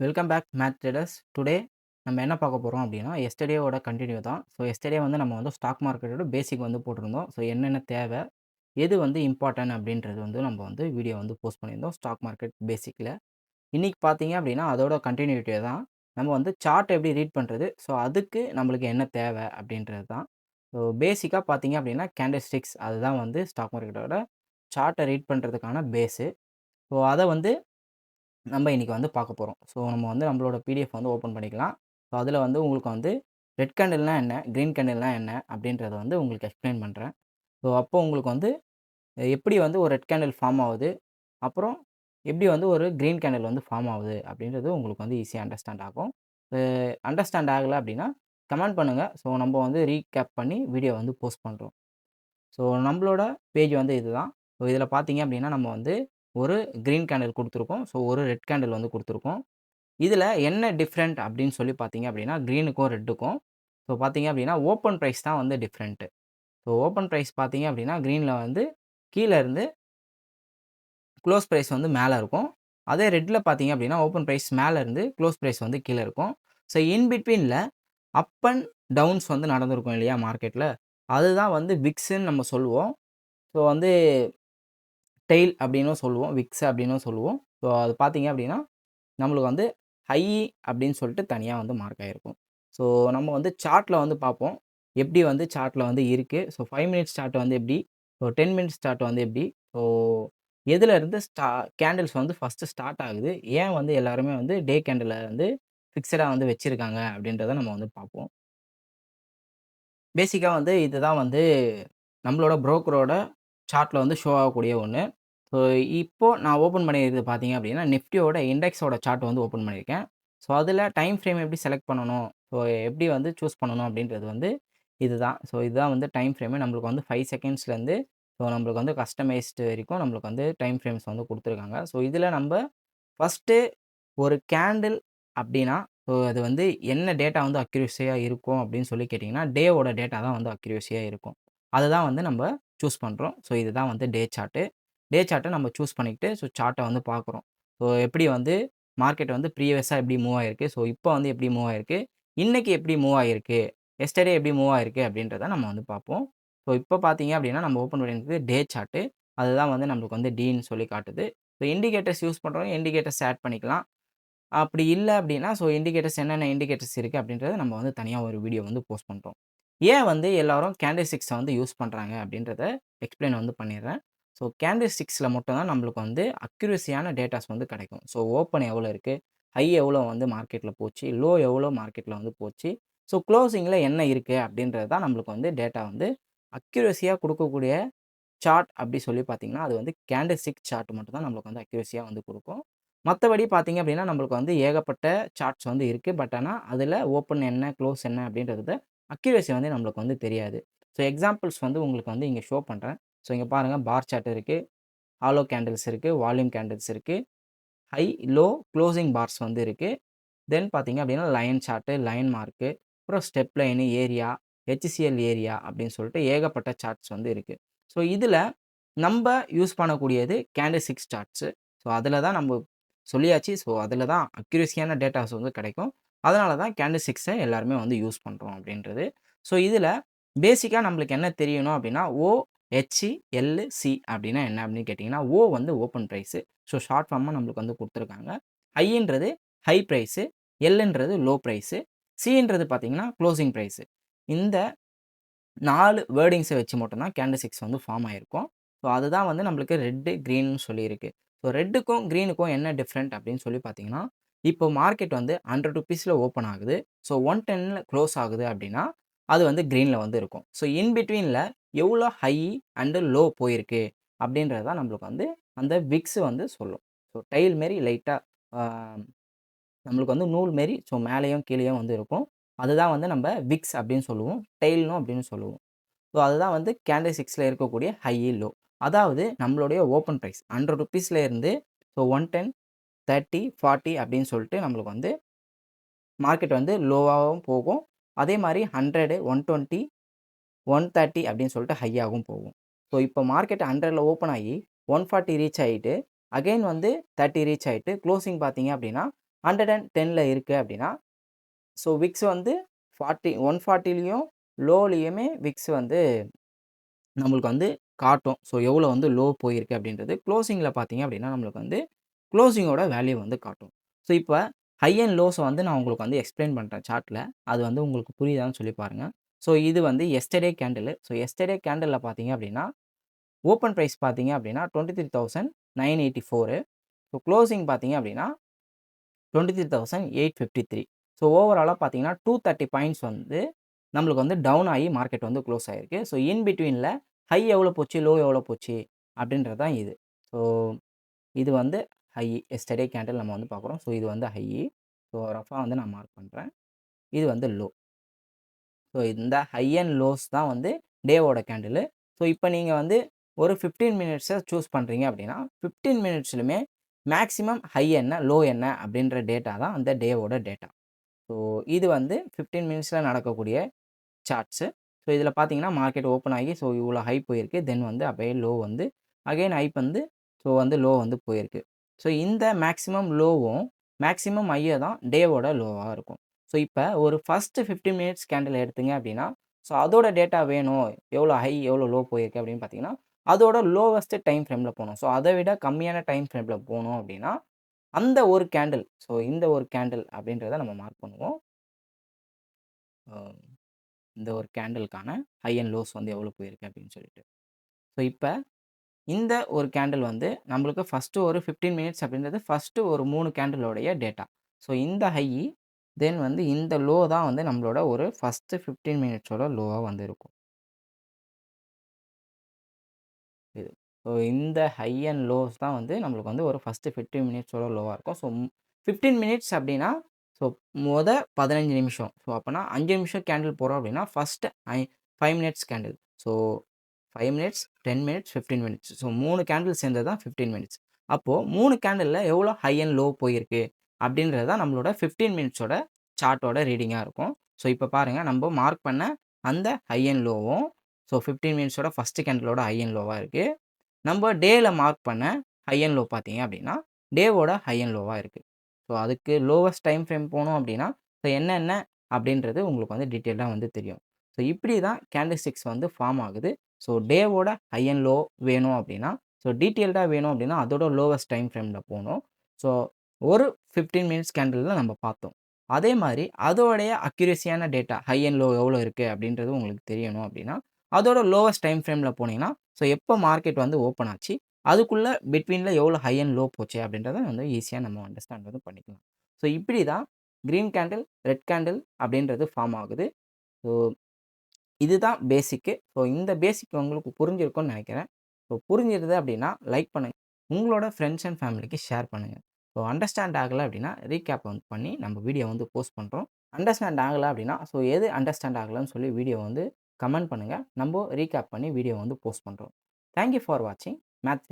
Welcome back math traders. Today நம்ம என்ன பார்க்க போகிறோம் அப்படின்னா, எஸ்டர்டேவோட கண்டினியூ தான். ஸோ எஸ்டர்டே வந்து நம்ம வந்து ஸ்டாக் மார்க்கெட்டோட பேசிக் வந்து போட்டிருந்தோம். ஸோ என்னென்ன தேவை, எது வந்து இம்பார்ட்டன்ட் அப்படின்றது வந்து நம்ம வந்து வீடியோ வந்து போஸ்ட் பண்ணியிருந்தோம் ஸ்டாக் மார்க்கெட் பேசிக்கில். இன்றைக்கி பார்த்தீங்க அப்படின்னா அதோட கண்டினியூட்டியே தான். நம்ம வந்து சார்ட் எப்படி ரீட் பண்ணுறது, ஸோ அதுக்கு நம்மளுக்கு என்ன தேவை அப்படின்றது தான். ஸோ பேசிக்காக பார்த்தீங்க அப்படின்னா கேண்டில் ஸ்டிக்ஸ் அதுதான் வந்து ஸ்டாக் மார்க்கெட்டோட சார்ட்டை ரீட் பண்ணுறதுக்கான பேஸு. ஸோ அதை வந்து நம்ம இன்றைக்கி வந்து பார்க்க போகிறோம். ஸோ நம்ம வந்து நம்மளோட பிடிஎஃப் வந்து ஓப்பன் பண்ணிக்கலாம். ஸோ அதில் வந்து உங்களுக்கு வந்து ரெட் கேண்டில்னா என்ன, க்ரீன் கேண்டில்னா என்ன அப்படின்றத வந்து உங்களுக்கு எக்ஸ்பிளைன் பண்ணுறேன். ஸோ அப்போ உங்களுக்கு வந்து எப்படி வந்து ஒரு ரெட் கேண்டில் ஃபார்ம் ஆகுது, அப்புறம் எப்படி வந்து ஒரு க்ரீன் கேண்டில் வந்து ஃபார்ம் ஆகுது அப்படின்றது உங்களுக்கு வந்து ஈஸியாக அண்டர்ஸ்டாண்ட் ஆகும். அண்டர்ஸ்டாண்ட் ஆகலை அப்படின்னா கமெண்ட் பண்ணுங்கள். ஸோ நம்ம வந்து ரீகேப் பண்ணி வீடியோ வந்து போஸ்ட் பண்ணுறோம். ஸோ நம்மளோட பேஜ் வந்து இதுதான். ஸோ இதில் பார்த்தீங்க அப்படின்னா நம்ம வந்து ஒரு க்ரீன் கேண்டில் கொடுத்துருக்கோம். ஸோ ஒரு ரெட் கேண்டில் வந்து கொடுத்துருக்கோம். இதில் என்ன டிஃப்ரெண்ட் அப்படின்னு சொல்லி பார்த்தீங்க அப்படின்னா க்ரீனுக்கும் ரெட்டுக்கும் ஸோ பார்த்தீங்க அப்படின்னா ஓப்பன் ப்ரைஸ் தான் வந்து டிஃப்ரெண்ட்டு. ஸோ ஓப்பன் ப்ரைஸ் பார்த்தீங்க அப்படின்னா க்ரீனில் வந்து கீழே இருந்து க்ளோஸ் ப்ரைஸ் வந்து மேலே இருக்கும். அதே ரெட்டில் பார்த்தீங்க அப்படின்னா ஓப்பன் ப்ரைஸ் மேலே இருந்து க்ளோஸ் ப்ரைஸ் வந்து கீழே இருக்கும். ஸோ இன் பிட்வீனில் அப் அண்ட் டவுன்ஸ் வந்து நடந்திருக்கும் இல்லையா மார்க்கெட்டில், அதுதான் வந்து விக்ஸ்ன்னு நம்ம சொல்லுவோம். ஸோ வந்து டெயில் அப்படின்னும் சொல்லுவோம், விக்ஸ் அப்படின்னும் சொல்லுவோம். ஸோ அது பார்த்தீங்க அப்படின்னா நம்மளுக்கு வந்து ஹை அப்படின்னு சொல்லிட்டு தனியாக வந்து மார்க் ஆகிருக்கும். ஸோ நம்ம வந்து சார்ட்டில் வந்து பார்ப்போம். எப்படி வந்து சார்ட்டில் வந்து இருக்குது. ஸோ 5 மினிட்ஸ் சார்ட் வந்து எப்படி, ஸோ 10 மினிட்ஸ் சார்ட் வந்து எப்படி, ஸோ எதுலேருந்து கேண்டில்ஸ் வந்து ஃபஸ்ட்டு ஸ்டார்ட் ஆகுது, ஏன் வந்து எல்லாருமே வந்து டே கேண்டிலை வந்து ஃபிக்ஸடாக வந்து வச்சுருக்காங்க அப்படின்றத நம்ம வந்து பார்ப்போம். பேசிக்காக வந்து இதுதான் வந்து நம்மளோட புரோக்கரோட சார்ட்டில் வந்து ஷோ ஆகக்கூடிய ஒன்று. ஸோ இப்போ நான் ஓப்பன் பண்ணியிருக்கிறது பார்த்தீங்க அப்படின்னா, நிஃப்டியோட இண்டெக்ஸோட சார்ட் வந்து ஓப்பன் பண்ணியிருக்கேன். ஸோ அதில் டைம் ஃப்ரேம் எப்படி செலக்ட் பண்ணணும், ஸோ எப்படி வந்து சூஸ் பண்ணணும் அப்படின்றது வந்து இதுதான். ஸோ இதுதான் வந்து டைம் ஃப்ரேமு. நம்மளுக்கு வந்து 5 செகண்ட்ஸ்லேருந்து ஸோ நம்மளுக்கு வந்து கஸ்டமைஸ்டு வரைக்கும் நம்மளுக்கு வந்து டைம் ஃப்ரேம்ஸ் வந்து கொடுத்துருக்காங்க. ஸோ இதில நம்ம ஃபஸ்ட்டு ஒரு கேண்டில் அப்படின்னா, ஸோ அது வந்து என்ன டேட்டா வந்து அக்யூரஸியா இருக்கும் அப்படின்னு சொல்லி கேட்டிங்கன்னா, டேவோட டேட்டா தான் வந்து அக்யூரஸியா இருக்கும். அததான் வந்து நம்ம சூஸ் பண்ணுறோம். ஸோ இதுதான் வந்து டே சார்ட்டு. டே சார்ட்ட நம்ம சூஸ் பண்ணிக்கிட்டு, ஸோ சார்ட்ட வந்து பார்க்குறோம். ஸோ எப்படி வந்து மார்க்கெட் வந்து ப்ரீவியஸா எப்படி மூவ் ஆயிருக்கு, ஸோ இப்போ வந்து எப்படி மூவ் ஆயிருக்கு, இன்னைக்கு எப்படி மூவ் ஆகிருக்கு, எஸ்டர்டே எப்படி மூவ் ஆயிருக்கு அப்படின்றத நம்ம வந்து பார்ப்போம். ஸோ இப்போ பார்த்தீங்க அப்படின்னா, நம்ம ஓப்பன் பண்ணியிருக்கிறது டே சார்ட்டு. அதுதான் வந்து நம்மளுக்கு வந்து டீன்னு சொல்லி காட்டுது. ஸோ இண்டிகேட்டர்ஸ் யூஸ் பண்ணுறவங்க இண்டிகேட்டர்ஸ் ஆட் பண்ணிக்கலாம். அப்படி இல்ல அப்படின்னா, ஸோ இண்டிகேட்டர்ஸ் என்னென்ன இண்டிகேட்டர்ஸ் இருக்கு அப்படின்றத நம்ம வந்து தனியா ஒரு வீடியோ வந்து போஸ்ட் பண்றோம். ஏன் வந்து எல்லாரும் கேண்டில் ஸ்டிக்ஸ வந்து யூஸ் பண்றாங்க அப்படின்றத எக்ஸ்ப்ளைன் வந்து பண்ணிடுறேன். ஸோ கேண்டில் ஸ்டிக்ஸ்ல மட்டும் தான் நம்மளுக்கு வந்து அக்யூரஸியான டேட்டாஸ் வந்து கிடைக்கும். ஸோ ஓப்பன் எவ்வளோ இருக்கு, ஹை எவ்வளோ வந்து மார்க்கெட்ல போச்சு, லோ எவ்வளோ மார்க்கெட்ல வந்து போச்சு, ஸோ குளோசிங்ல என்ன இருக்கு அப்படின்றது தான் நம்மளுக்கு வந்து டேட்டா வந்து அக்யூரஸியா குடுக்கக்கூடிய சார்ட் அப்படி சொல்லி பார்த்தீங்கன்னா, அது வந்து கேண்டில் ஸ்டிக் சார்ட் மட்டும் தான் நம்மளுக்கு வந்து அக்யூரஸியா வந்து குடுக்கும். மத்தபடி பார்த்தீங்க அப்படின்னா, நம்மளுக்கு வந்து ஏகப்பட்ட சார்ட்ஸ் வந்து இருக்கு. பட் ஆனா, அதில ஓப்பன் என்ன, குளோஸ் என்ன அப்படின்றத அக்யூரசி வந்து நம்மளுக்கு வந்து தெரியாது. ஸோ எக்ஸாம்பிள்ஸ் வந்து உங்களுக்கு வந்து இங்க ஷோ பண்றேன். ஸோ இங்க பாருங்க பார் சார்ட் இருக்கு, ஹாலோ கேண்டில்ஸ் இருக்கு, வால்யூம் கேண்டில்ஸ் இருக்கு, ஹை, லோ, குளோசிங் பார்ஸ் வந்து இருக்கு. தென் பார்த்தீங்க அப்படின்னா, லைன் சார்ட்டு, லைன் மார்க்கு, அப்புறம் step line, area, HCL area அப்படின்னு சொல்லிட்டு ஏகப்பட்ட சார்ட்ஸ் வந்து இருக்கு. ஸோ இதில நம்ப யூஸ் பண்ணக்கூடியது கேண்டில் ஸ்டிக் சார்ட்ஸு. ஸோ அதில தான் நம்ப சொல்லியாச்சு. ஸோ அதில தான் அக்யூரஸியான டேட்டாஸ் வந்து கிடைக்கும். அதனால தான் கேண்டில் ஸ்டிக்ஸ எல்லாருமே வந்து யூஸ் பண்றோம் அப்படின்றது. ஸோ இதில பேசிக்கா நம்மளுக்கு என்ன தெரியணும் அப்படின்னா, OHLC அப்படின்னா என்ன அப்படின்னு கேட்டீங்கன்னா, O வந்து ஓப்பன் பிரைஸு. ஸோ ஷார்ட் ஃபார்மா நம்மளுக்கு வந்து குடுத்துருக்காங்க. ஐன்றது ஹை பிரைஸு, Lன்றது லோ பிரைஸு, Cன்றது பார்த்தீங்கன்னா குளோசிங் பிரைஸு. இந்த 4 வேர்டிங்ஸ வச்சு மட்டும் தான் கேண்டில் ஸ்டிக்ஸ் வந்து ஃபார்ம் ஆயிருக்கும். ஸோ அதுதான் வந்து நம்மளுக்கு ரெட், கிரீன்னு சொல்லியிருக்கு. ஸோ ரெட்டுக்கும், கிரீனுக்கும் என்ன டிஃபரெண்ட் அப்படின்னு சொல்லி பார்த்தீங்கன்னா, இப்போ மார்க்கெட் வந்து ₹100ல ஓப்பன் ஆகுது. ஸோ 110ல குளோஸ் ஆகுது அப்படின்னா, அது வந்து கிரீன்ல வந்து இருக்கும். ஸோ இன் பிட்வீன்ல எவ்வளோ ஹை அண்ட் லோ போயிருக்கு அப்படின்றது தான் நம்மளுக்கு வந்து அந்த விக்ஸ் வந்து சொல்லும். ஸோ டெயில் மாரி லைட்டா ஆ நம்மளுக்கு வந்து நூல் மாரி ஸோ மேலேயும் கீழேயும் வந்து இருக்கும். அதுதான் வந்து நம்ம விக்ஸ் அப்படின்னு சொல்லுவோம். டெயில்னும் அப்படின்னு சொல்லுவோம். ஸோ அதுதான் வந்து கேண்டில் ஸ்டிக்ஸ்ல இருக்கக்கூடிய ஹை, லோ. அதாவது நம்மளுடைய ஓப்பன் பிரைஸ் ₹100ல இருந்து ஸோ 110, 30, 40 அப்படின்னு சொல்லிட்டு நம்மளுக்கு வந்து மார்க்கெட் வந்து லோவாவும் போகும். அதே மாரி 100, 120, 130 அப்படின்னு சொல்லிட்டு ஹையாகவும் போகும். ஸோ இப்போ மார்க்கெட் 100ல ஓப்பன் ஆகி 140 ரீச் ஆயிட்டு, அகைன் வந்து 30 ரீச் ஆயிட்டு, குளோசிங் பார்த்தீங்க அப்படின்னா 110ல இருக்கு அப்படின்னா, ஸோ விக்ஸ் வந்து 40 140லயும் லோலயுமே விக்ஸ் வந்து நம்மளுக்கு வந்து காட்டும். ஸோ எவ்வளோ வந்து லோ போயிருக்கு அப்படின்றது. குளோசிங்கில பார்த்தீங்க அப்படின்னா, நம்மளுக்கு வந்து குளோசிங்கோட வேல்யூ வந்து காட்டும். ஸோ இப்ப ஹை அண்ட் லோஸ வந்து நான் உங்களுக்கு வந்து எக்ஸ்ப்ளைன் பண்றேன் சார்ட்ல. அது வந்து உங்களுக்கு புரியுதான்னு சொல்லி பாருங்க. ஸோ இது வந்து எஸ்டர்டே கேண்டில். ஸோ எஸ்டர்டே கேண்டில்ல பார்த்தீங்க அப்படின்னா, ஓப்பன் பிரைஸ் பார்த்தீங்க அப்படின்னா 23,984. ஸோ குளோசிங் பார்த்தீங்க அப்படின்னா 23,853. ஸோ ஓவராலா பார்த்தீங்கன்னா 230 பாயிண்ட்ஸ் வந்து நம்மளுக்கு வந்து டவுன் ஆகி மார்க்கெட் வந்து க்ளோஸ் ஆயிருக்கு. ஸோ இன் பிட்வீன்ல ஹை எவ்வளோ போச்சு, லோ எவ்வளோ போச்சு அப்படின்றது தான் இது. ஸோ இது வந்து ஹை எஸ்டர்டே கேண்டில் நம்ம வந்து பார்க்குறோம். ஸோ இது வந்து ஹை. ஸோ ரஃபா வந்து நான் மார்க் பண்றேன். இது வந்து லோ. ஸோ இந்த ஹை அண்ட் லோஸ் தான் வந்து டேவோட கேண்டிலு. ஸோ இப்போ நீங்க வந்து ஒரு 15 மினிட்ஸ சூஸ் பண்றீங்க அப்படின்னா, 15 மினிட்ஸ்லுமே மேக்ஸிமம் ஹை என்ன, லோ என்ன அப்படின்ற டேட்டா தான் அந்த டேவோட டேட்டா. ஸோ இது வந்து 15 மினிட்ஸ்ல நடக்கக்கூடிய சார்ட்ஸு. ஸோ இதில பார்த்தீங்கன்னா, மார்க்கெட் ஓப்பன் ஆகி ஸோ இவ்வளோ ஹை போயிருக்கு. தென் வந்து அப்படியே லோ வந்து அகைன் ஹை வந்து ஸோ வந்து லோ வந்து போயிருக்கு. ஸோ இந்த மேக்ஸிமம் லோவும், மேக்ஸிமம் ஹையும் தான் டேவோட லோவா இருக்கும். ஸோ இப்ப ஒரு ஃபர்ஸ்ட் 15 மினிட்ஸ் கேண்டில் எடுத்தீங்க அப்படின்னா, ஸோ அதோட டேட்டா வேணும். எவ்வளோ ஹை, எவ்வளோ லோ போயிருக்கு அப்படின்னு பார்த்தீங்கன்னா, அதோட லோவஸ்ட் டைம் ஃப்ரேம்ல போணும். ஸோ அத விட கம்மியான டைம் ஃப்ரேம்ல போணும் அப்படின்னா, அந்த ஒரு கேண்டில் ஸோ இந்த ஒரு கேண்டில் அப்படின்றத நம்ம மார்க் பண்ணுவோம். அ இந்த ஒரு கேண்டிலுக்கான ஹை அண்ட் லோஸ் வந்து எவ்வளோ போயிருக்கு அப்படின்னு சொல்லிட்டு. ஸோ இப்ப இந்த ஒரு கேண்டில் வந்து நம்மளுக்கு ஃபர்ஸ்ட்டு ஒரு 15 மினிட்ஸ் அப்படின்றது ஃபர்ஸ்ட்டு ஒரு 3 கேண்டிலோடைய டேட்டா. ஸோ இந்த ஹை, தென் வந்து இந்த லோ தான் வந்து நம்மளோட ஒரு ஃபர்ஸ்ட்டு 15 மினிட்ஸோட லோவா வந்து இருக்கும். இது. ஸோ இந்த ஹை அண்ட் லோஸ் தான் வந்து நம்மளுக்கு வந்து ஒரு ஃபர்ஸ்ட்டு 15 மினிட்ஸோட லோவா இருக்கும். ஸோ 15 மினிட்ஸ் அப்படின்னா, ஸோ 15 நிமிஷம். ஸோ அப்பன்னா 5 நிமிஷம் கேண்டில் போடுறோம் அப்படின்னா, first 5 minutes candle. So 5 minutes, 10 minutes, 15 minutes. So 3 candle சேர்ந்தது தான் 15 மினிட்ஸ். அப்போ 3 கேண்டில்ல எவ்வளோ ஹை அண்ட் லோ போயிருக்கு அப்படின்றது தான் நம்மளோட 15 மினிட்ஸோட சார்ட்டோட ரீடிங்கா இருக்கும். ஸோ இப்ப பாருங்க நம்ப மார்க் பண்ண அந்த ஹை அண்ட் லோவும், ஸோ 15 மினிட்ஸோட ஃபர்ஸ்ட் கேண்டிலோட ஹை அண்ட் லோவா இருக்கு. நம்ம டேல மார்க் பண்ண ஹை அண்ட் லோ பார்த்தீங்க அப்படின்னா, டேவோட ஹை அண்ட் லோவா இருக்கு. ஸோ அதுக்கு லோவஸ்ட் டைம் ஃப்ரேம் போனோம் அப்படின்னா, ஸோ என்னென்ன அப்படின்றது உங்களுக்கு வந்து டீட்டெயில்டா வந்து தெரியும். ஸோ இப்படி தான் கேண்டில்ஸ்டிக்ஸ் வந்து ஃபார்ம் ஆகுது. ஸோ டேவோட ஹை அண்ட் லோ வேணும் அப்படின்னா, ஸோ டீட்டெயில்டா வேணும் அப்படின்னா, அதோட லோவஸ்ட் டைம் ஃப்ரேம்ல போணும். ஸோ ஒரு 15 மினிட்ஸ் கேண்டில்ல நம்ம பார்த்தோம். அதே மாரி அதோடைய அக்யூரசியான டேட்டா ஹை அண்ட் லோ எவ்வளோ இருக்கு அப்படின்றது உங்களுக்கு தெரியணும் அப்படின்னா, அதோட லோவஸ்ட் டைம் ஃப்ரேம்ல போனீங்கன்னா, ஸோ எப்போ மார்க்கெட் வந்து ஓப்பன் ஆச்சு, அதுக்குள்ள பிட்வீன்ல எவ்வளோ ஹை அண்ட் லோ போச்சு அப்படின்றத வந்து ஈஸியா நம்ம அண்டர்ஸ்டாண்ட் வந்து பண்ணிக்கலாம். ஸோ இப்படி தான் கிரீன் கேண்டில், ரெட் கேண்டில் அப்படின்றது ஃபார்ம் ஆகுது. ஸோ இதுதான் பேசிக்கு. ஸோ இந்த பேசிக் உங்களுக்கு புரிஞ்சிருக்கும்னு நெனைக்கிறேன். ஸோ புரிஞ்சிருது அப்படின்னா லைக் பண்ணுங்க. உங்களோட ஃப்ரெண்ட்ஸ் அண்ட் ஃபேமிலிக்கு ஷேர் பண்ணுங்க. ஸோ அண்டர்ஸ்டாண்ட் ஆகல அப்படின்னா ரீகேப் வந்து பண்ணி நம்ம வீடியோ வந்து போஸ்ட் பண்றோம். அண்டர்ஸ்டாண்ட் ஆகல அப்படின்னா, ஸோ எது அண்டர்ஸ்டாண்ட் ஆகலன்னு சொல்லி வீடியோ வந்து கமெண்ட் பண்ணுங்க. நம்ப ரீகேப் பண்ணி வீடியோ வந்து போஸ்ட் பண்றோம். தேங்க் யூ ஃபார் வாட்சிங் மேத்ஸ்